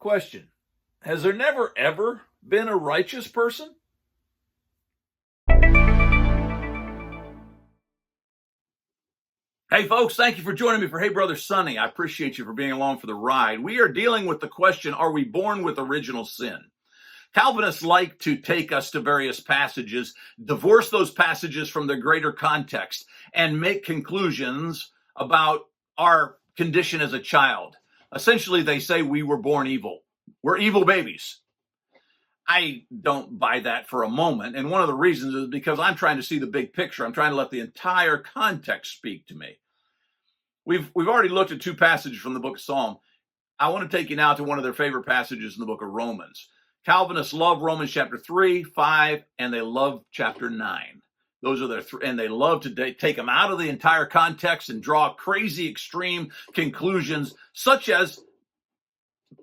Question: has there never ever been a righteous person? Hey folks, thank you for joining me for Hey Brother Sonny. I appreciate you for being along for the ride. We are dealing with the question, are we born with original sin? Calvinists like to take us to various passages, divorce those passages from their greater context, and make conclusions about our condition as a child. Essentially, they say we were born evil. We're evil babies. I don't buy that for a moment. And one of the reasons is because I'm trying to see the big picture. I'm trying to let the entire context speak to me. We've already looked at two passages from the book of Psalm. I want to take you now to one of their favorite passages in the book of Romans. Calvinists love Romans chapter 3, 5, and they love chapter 9. Those are their and they love to take them out of the entire context and draw crazy extreme conclusions, such as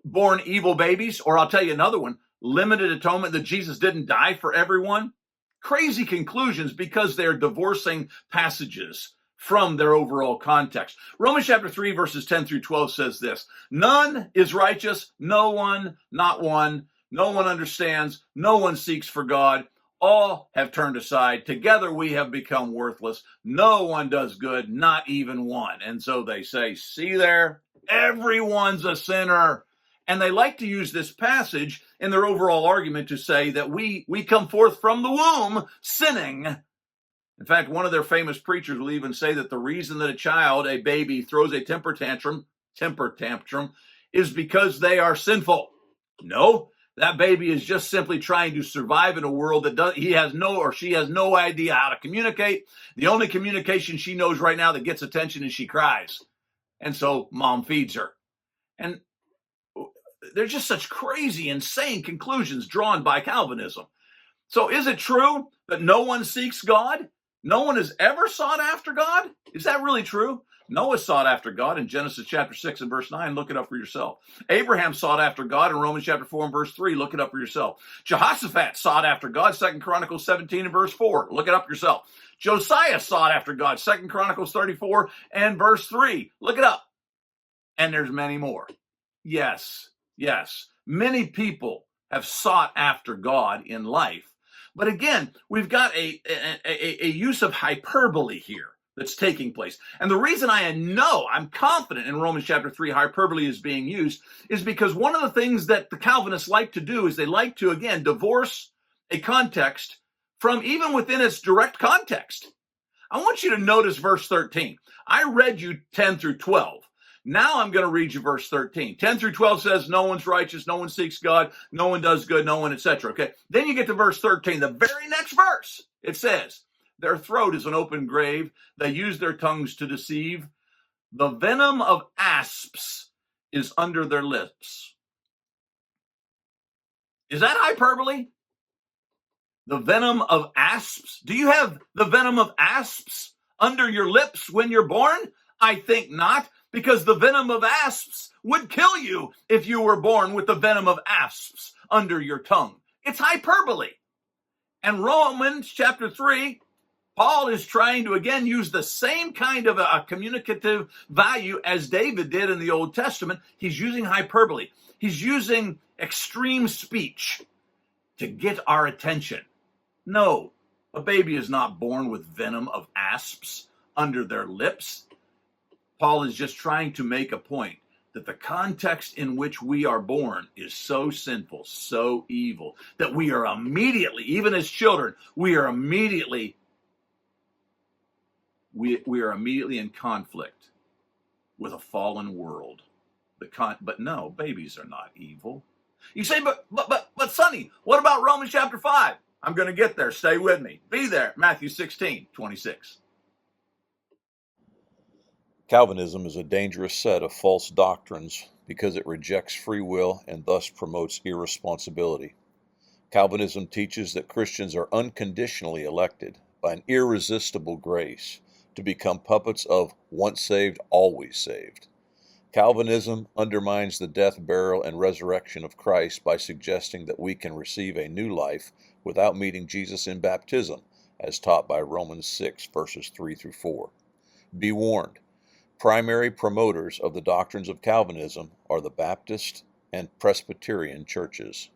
born evil babies, or I'll tell you another one, limited atonement, that Jesus didn't die for everyone. Crazy conclusions because they're divorcing passages from their overall context. Romans chapter 3, verses 10 through 12 says this: none is righteous, no one, not one. No one understands, no one seeks for God. All have turned aside. Together we have become worthless. No one does good, not even one. And so they say, see there, everyone's a sinner. And they like to use this passage in their overall argument to say that we come forth from the womb sinning. In fact, one of their famous preachers will even say that the reason that a child, a baby, throws a temper tantrum is because they are sinful. No, that baby is just simply trying to survive in a world that she has no idea how to communicate. The only communication she knows right now that gets attention is she cries. And so mom feeds her. And there's just such crazy, insane conclusions drawn by Calvinism. So is it true that no one seeks God? No one has ever sought after God? Is that really true? Noah sought after God in Genesis chapter 6 and verse 9. Look it up for yourself. Abraham sought after God in Romans chapter 4 and verse 3. Look it up for yourself. Jehoshaphat sought after God, 2 Chronicles 17 and verse 4. Look it up yourself. Josiah sought after God, 2 Chronicles 34 and verse 3. Look it up. And there's many more. Yes. Many people have sought after God in life. But again, we've got a use of hyperbole here that's taking place. And the reason I'm confident in Romans chapter 3 hyperbole is being used is because one of the things that the Calvinists like to do is they like to, again, divorce a context from even within its direct context. I want you to notice verse 13. I read you 10 through 12. Now I'm going to read you verse 13. 10 through 12 says, no one's righteous, no one seeks God, no one does good, no one, etc. Okay. Then you get to verse 13, the very next verse. It says, their throat is an open grave. They use their tongues to deceive. The venom of asps is under their lips. Is that hyperbole? The venom of asps? Do you have the venom of asps under your lips when you're born? I think not, because the venom of asps would kill you if you were born with the venom of asps under your tongue. It's hyperbole. And Romans chapter 3, Paul is trying to, again, use the same kind of a communicative value as David did in the Old Testament. He's using hyperbole. He's using extreme speech to get our attention. No, a baby is not born with venom of asps under their lips. Paul is just trying to make a point that the context in which we are born is so sinful, so evil, that we are immediately, even as children, we are immediately in conflict with a fallen world. But no, babies are not evil. You say, but Sonny, what about Romans chapter 5? I'm going to get there. Stay with me. Be there. Matthew 16:26. Calvinism is a dangerous set of false doctrines because it rejects free will and thus promotes irresponsibility. Calvinism teaches that Christians are unconditionally elected by an irresistible grace to become puppets of once saved, always saved. Calvinism undermines the death, burial, and resurrection of Christ by suggesting that we can receive a new life without meeting Jesus in baptism, as taught by Romans 6, verses 3 through 4. Be warned. Primary promoters of the doctrines of Calvinism are the Baptist, and Presbyterian churches.